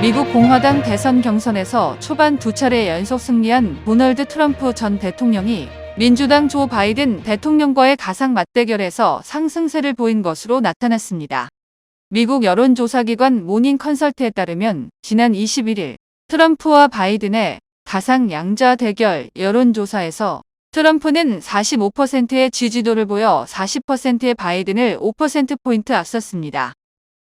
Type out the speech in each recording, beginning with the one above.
미국 공화당 대선 경선에서 초반 두 차례 연속 승리한 도널드 트럼프 전 대통령이 민주당 조 바이든 대통령과의 가상 맞대결에서 상승세를 보인 것으로 나타났습니다. 미국 여론조사기관 모닝 컨설트에 따르면 지난 21일 트럼프와 바이든의 가상 양자 대결 여론조사에서 트럼프는 45%의 지지도를 보여 40%의 바이든을 5%포인트 앞섰습니다.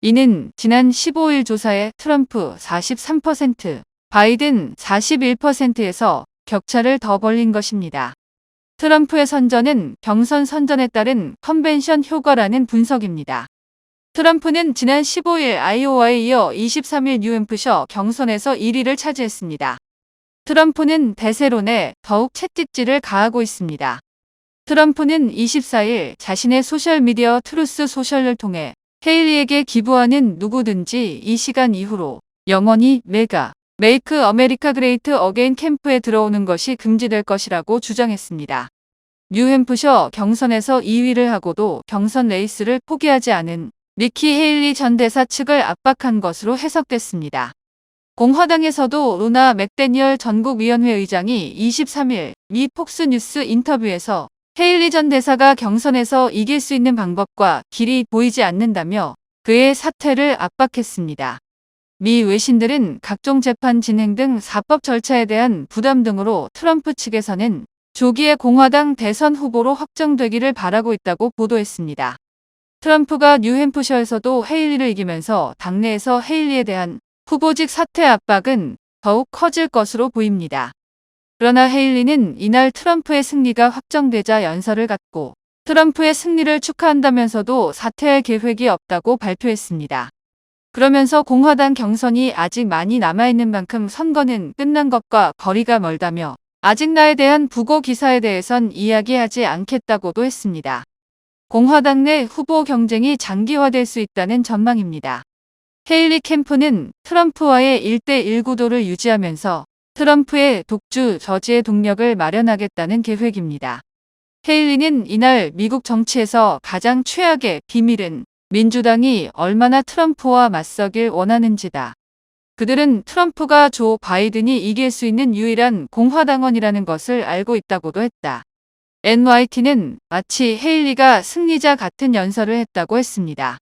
이는 지난 15일 조사에 트럼프 43%, 바이든 41%에서 격차를 더 벌린 것입니다. 트럼프의 선전은 경선 선전에 따른 컨벤션 효과라는 분석입니다. 트럼프는 지난 15일 아이오와에 이어 23일 뉴햄프셔 경선에서 1위를 차지했습니다. 트럼프는 대세론에 더욱 채찍질을 가하고 있습니다. 트럼프는 24일 자신의 소셜미디어 트루스 소셜을 통해 헤일리에게 기부하는 누구든지 이 시간 이후로 영원히 메이크 아메리카 그레이트 어게인 캠프에 들어오는 것이 금지될 것이라고 주장했습니다. 뉴햄프셔 경선에서 2위를 하고도 경선 레이스를 포기하지 않은 니키 헤일리 전 대사 측을 압박한 것으로 해석됐습니다. 공화당에서도 로나 맥데니얼 전국위원회 의장이 23일 미 폭스뉴스 인터뷰에서 헤일리 전 대사가 경선에서 이길 수 있는 방법과 길이 보이지 않는다며 그의 사퇴를 압박했습니다. 미 외신들은 각종 재판 진행 등 사법 절차에 대한 부담 등으로 트럼프 측에서는 조기에 공화당 대선 후보로 확정되기를 바라고 있다고 보도했습니다. 트럼프가 뉴햄프셔에서도 헤일리를 이기면서 당내에서 헤일리에 대한 후보직 사퇴 압박은 더욱 커질 것으로 보입니다. 그러나 헤일리는 이날 트럼프의 승리가 확정되자 연설을 갖고 트럼프의 승리를 축하한다면서도 사퇴할 계획이 없다고 발표했습니다. 그러면서 공화당 경선이 아직 많이 남아있는 만큼 선거는 끝난 것과 거리가 멀다며 아직 나에 대한 부고 기사에 대해선 이야기하지 않겠다고도 했습니다. 공화당 내 후보 경쟁이 장기화될 수 있다는 전망입니다. 헤일리 캠프는 트럼프와의 1대1 구도를 유지하면서 트럼프의 독주 저지의 동력을 마련하겠다는 계획입니다. 헤일리는 이날 미국 정치에서 가장 최악의 비밀은 민주당이 얼마나 트럼프와 맞서길 원하는지다. 그들은 트럼프가 조 바이든이 이길 수 있는 유일한 공화당원이라는 것을 알고 있다고도 했다. NYT는 마치 헤일리가 승리자 같은 연설을 했다고 했습니다.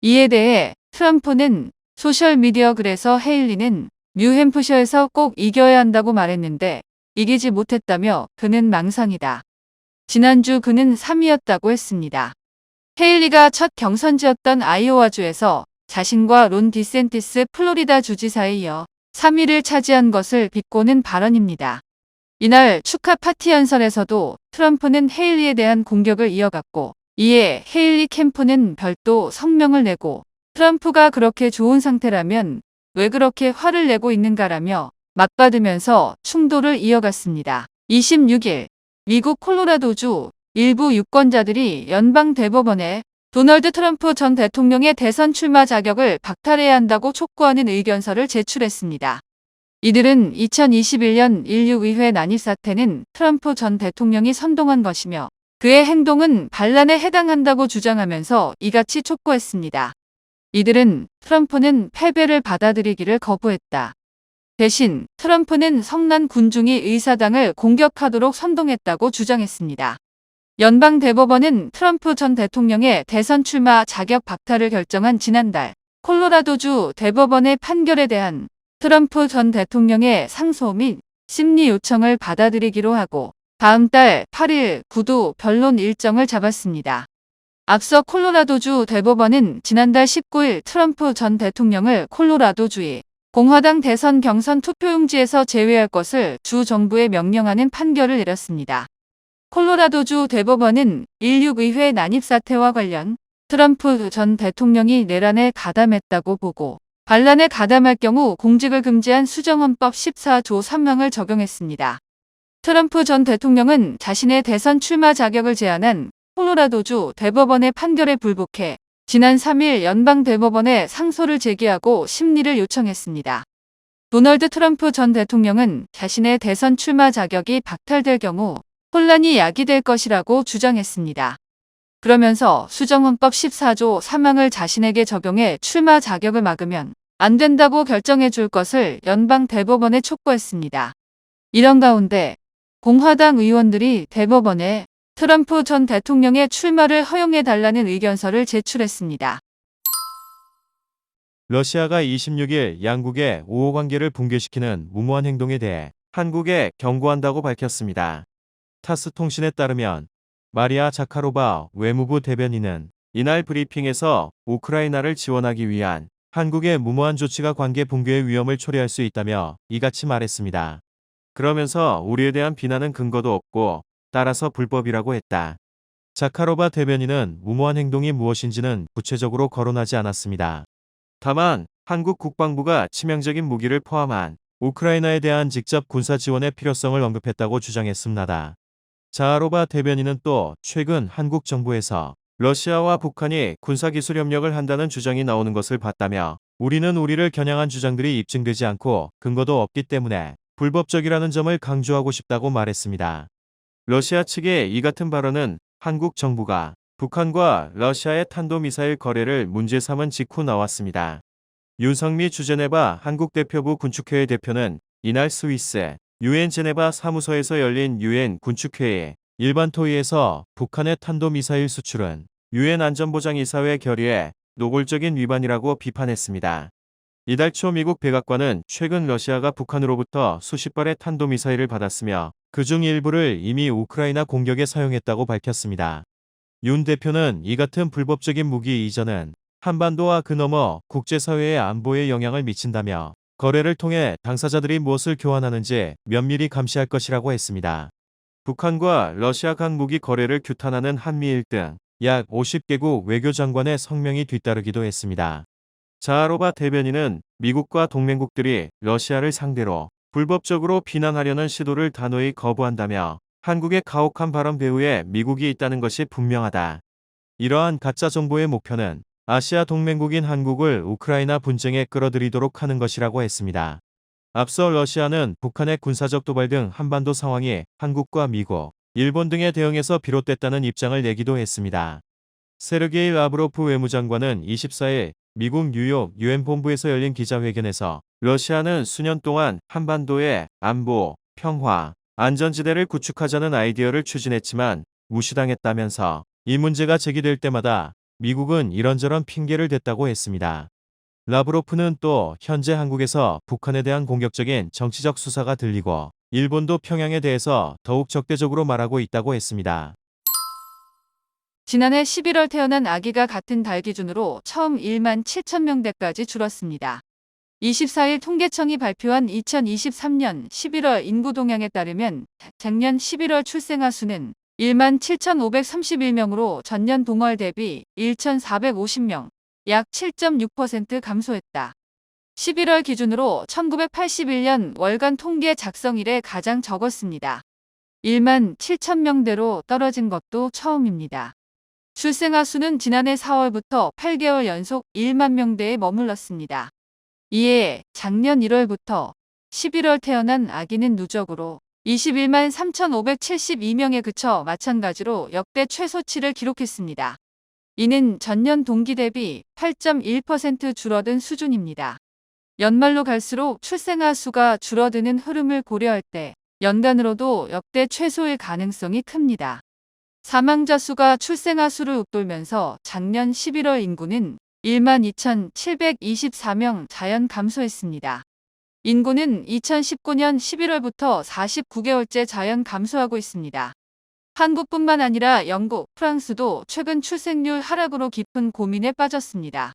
이에 대해 트럼프는 소셜미디어 글에서 헤일리는 뉴햄프셔에서 꼭 이겨야 한다고 말했는데 이기지 못했다며 그는 망상이다. 지난주 그는 3위였다고 했습니다. 헤일리가 첫 경선지였던 아이오와주에서 자신과 론 디센티스 플로리다 주지사에 이어 3위를 차지한 것을 비꼬는 발언입니다. 이날 축하 파티 연설에서도 트럼프는 헤일리에 대한 공격을 이어갔고 이에 헤일리 캠프는 별도 성명을 내고 트럼프가 그렇게 좋은 상태라면 왜 그렇게 화를 내고 있는가라며 맞받으면서 충돌을 이어갔습니다. 26일 미국 콜로라도주 일부 유권자들이 연방 대법원에 도널드 트럼프 전 대통령의 대선 출마 자격을 박탈해야 한다고 촉구하는 의견서를 제출했습니다. 이들은 2021년 인류의회 난입 사태는 트럼프 전 대통령이 선동한 것이며 그의 행동은 반란에 해당한다고 주장하면서 이같이 촉구했습니다. 이들은 트럼프는 패배를 받아들이기를 거부했다. 대신 트럼프는 성난 군중이 의사당을 공격하도록 선동했다고 주장했습니다. 연방대법원은 트럼프 전 대통령의 대선 출마 자격 박탈을 결정한 지난달 콜로라도주 대법원의 판결에 대한 트럼프 전 대통령의 상소 및 심리 요청을 받아들이기로 하고 다음 달 8일 구두 변론 일정을 잡았습니다. 앞서 콜로라도주 대법원은 지난달 19일 트럼프 전 대통령을 콜로라도주의 공화당 대선 경선 투표용지에서 제외할 것을 주 정부에 명령하는 판결을 내렸습니다. 콜로라도주 대법원은 16의회 난입 사태와 관련 트럼프 전 대통령이 내란에 가담했다고 보고 반란에 가담할 경우 공직을 금지한 수정헌법 14조 3항을 적용했습니다. 트럼프 전 대통령은 자신의 대선 출마 자격을 제한한 콜로라도주 대법원의 판결에 불복해 지난 3일 연방대법원에 상소를 제기하고 심리를 요청했습니다. 도널드 트럼프 전 대통령은 자신의 대선 출마 자격이 박탈될 경우 혼란이 야기될 것이라고 주장했습니다. 그러면서 수정헌법 14조 3항을 자신에게 적용해 출마 자격을 막으면 안 된다고 결정해 줄 것을 연방 대법원에 촉구했습니다. 이런 가운데 공화당 의원들이 대법원에 트럼프 전 대통령의 출마를 허용해 달라는 의견서를 제출했습니다. 러시아가 26일 양국의 우호 관계를 붕괴시키는 무모한 행동에 대해 한국에 경고한다고 밝혔습니다. 타스 통신에 따르면 마리아 자카로바 외무부 대변인은 이날 브리핑에서 우크라이나를 지원하기 위한 한국의 무모한 조치가 관계 붕괴의 위험을 초래할 수 있다며 이같이 말했습니다. 그러면서 우리에 대한 비난은 근거도 없고 따라서 불법이라고 했다. 자카로바 대변인은 무모한 행동이 무엇인지는 구체적으로 거론하지 않았습니다. 다만 한국 국방부가 치명적인 무기를 포함한 우크라이나에 대한 직접 군사 지원의 필요성을 언급했다고 주장했습니다. 자하로바 대변인은 또 최근 한국 정부에서 러시아와 북한이 군사기술 협력을 한다는 주장이 나오는 것을 봤다며 우리는 우리를 겨냥한 주장들이 입증되지 않고 근거도 없기 때문에 불법적이라는 점을 강조하고 싶다고 말했습니다. 러시아 측의 이 같은 발언은 한국 정부가 북한과 러시아의 탄도미사일 거래를 문제 삼은 직후 나왔습니다. 윤석미 주제네바 한국 대표부 군축회의 대표는 이날 스위스 유엔 제네바 사무소에서 열린 유엔 군축회의 일반 토의에서 북한의 탄도미사일 수출은 유엔 안전보장이사회 결의의 노골적인 위반이라고 비판했습니다. 이달 초 미국 백악관은 최근 러시아가 북한으로부터 수십 발의 탄도미사일을 받았으며 그중 일부를 이미 우크라이나 공격에 사용했다고 밝혔습니다. 윤 대표는 이 같은 불법적인 무기 이전은 한반도와 그 너머 국제사회의 안보에 영향을 미친다며 거래를 통해 당사자들이 무엇을 교환하는지 면밀히 감시할 것이라고 했습니다. 북한과 러시아 각 무기 거래를 규탄하는 한미일 등 약 50개국 외교장관의 성명이 뒤따르기도 했습니다. 자하로바 대변인은 미국과 동맹국들이 러시아를 상대로 불법적으로 비난하려는 시도를 단호히 거부한다며 한국의 가혹한 발언 배후에 미국이 있다는 것이 분명하다. 이러한 가짜 정보의 목표는 아시아 동맹국인 한국을 우크라이나 분쟁에 끌어들이도록 하는 것이라고 했습니다. 앞서 러시아는 북한의 군사적 도발 등 한반도 상황이 한국과 미국, 일본 등의 대응에서 비롯됐다는 입장을 내기도 했습니다. 세르게이 라브로프 외무장관은 24일 미국 뉴욕 유엔 본부에서 열린 기자회견에서 러시아는 수년 동안 한반도의 안보, 평화, 안전지대를 구축하자는 아이디어를 추진했지만 무시당했다면서 이 문제가 제기될 때마다 미국은 이런저런 핑계를 댔다고 했습니다. 라브로프는 또 현재 한국에서 북한에 대한 공격적인 정치적 수사가 들리고 일본도 평양에 대해서 더욱 적대적으로 말하고 있다고 했습니다. 지난해 11월 태어난 아기가 같은 달 기준으로 처음 1만 7천 명대까지 줄었습니다. 24일 통계청이 발표한 2023년 11월 인구 동향에 따르면 작년 11월 출생아 수는 1만 7,531명으로 전년 동월 대비 1,450명, 약 7.6% 감소했다. 11월 기준으로 1981년 월간 통계 작성 이래 가장 적었습니다. 1만 7천 명대로 떨어진 것도 처음입니다. 출생아 수는 지난해 4월부터 8개월 연속 1만 명대에 머물렀습니다. 이에 작년 1월부터 11월 태어난 아기는 누적으로 21만 3,572명에 그쳐 마찬가지로 역대 최소치를 기록했습니다. 이는 전년 동기 대비 8.1% 줄어든 수준입니다. 연말로 갈수록 출생아 수가 줄어드는 흐름을 고려할 때 연간으로도 역대 최소일 가능성이 큽니다. 사망자 수가 출생아 수를 웃돌면서 작년 11월 인구는 1만 2,724명 자연 감소했습니다. 인구는 2019년 11월부터 49개월째 자연 감소하고 있습니다. 한국뿐만 아니라 영국, 프랑스도 최근 출생률 하락으로 깊은 고민에 빠졌습니다.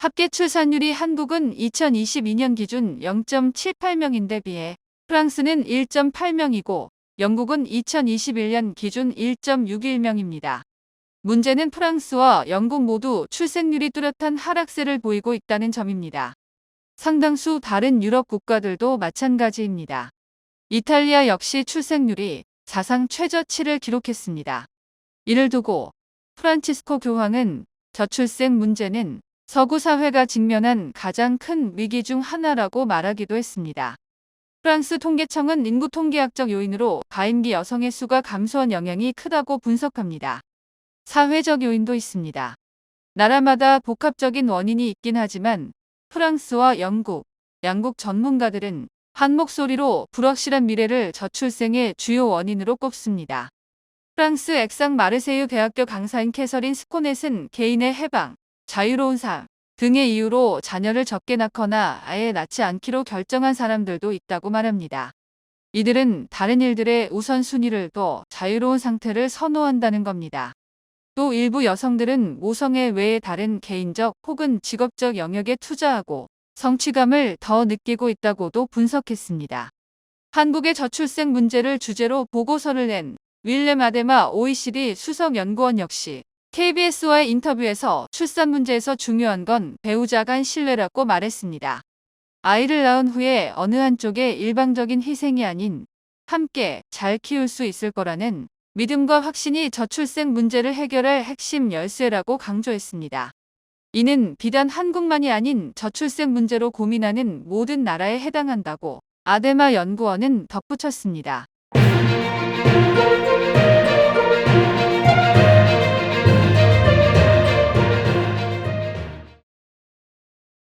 합계 출산율이 한국은 2022년 기준 0.78명인데 비해 프랑스는 1.8명이고 영국은 2021년 기준 1.61명입니다. 문제는 프랑스와 영국 모두 출생률이 뚜렷한 하락세를 보이고 있다는 점입니다. 상당수 다른 유럽 국가들도 마찬가지입니다. 이탈리아 역시 출생률이 사상 최저치를 기록했습니다. 이를 두고 프란치스코 교황은 저출생 문제는 서구 사회가 직면한 가장 큰 위기 중 하나라고 말하기도 했습니다. 프랑스 통계청은 인구 통계학적 요인으로 가임기 여성의 수가 감소한 영향이 크다고 분석합니다. 사회적 요인도 있습니다. 나라마다 복합적인 원인이 있긴 하지만 프랑스와 영국, 양국 전문가들은 한 목소리로 불확실한 미래를 저출생의 주요 원인으로 꼽습니다. 프랑스 엑상 마르세유 대학교 강사인 캐서린 스코넷은 개인의 해방, 자유로운 삶 등의 이유로 자녀를 적게 낳거나 아예 낳지 않기로 결정한 사람들도 있다고 말합니다. 이들은 다른 일들의 우선순위를 둬 자유로운 상태를 선호한다는 겁니다. 또 일부 여성들은 모성애 외에 다른 개인적 혹은 직업적 영역에 투자하고 성취감을 더 느끼고 있다고도 분석했습니다. 한국의 저출생 문제를 주제로 보고서를 낸 윌렘 아데마 OECD 수석 연구원 역시 KBS와의 인터뷰에서 출산 문제에서 중요한 건 배우자 간 신뢰라고 말했습니다. 아이를 낳은 후에 어느 한쪽의 일방적인 희생이 아닌 함께 잘 키울 수 있을 거라는 믿음과 확신이 저출생 문제를 해결할 핵심 열쇠라고 강조했습니다. 이는 비단 한국만이 아닌 저출생 문제로 고민하는 모든 나라에 해당한다고 아데마 연구원은 덧붙였습니다.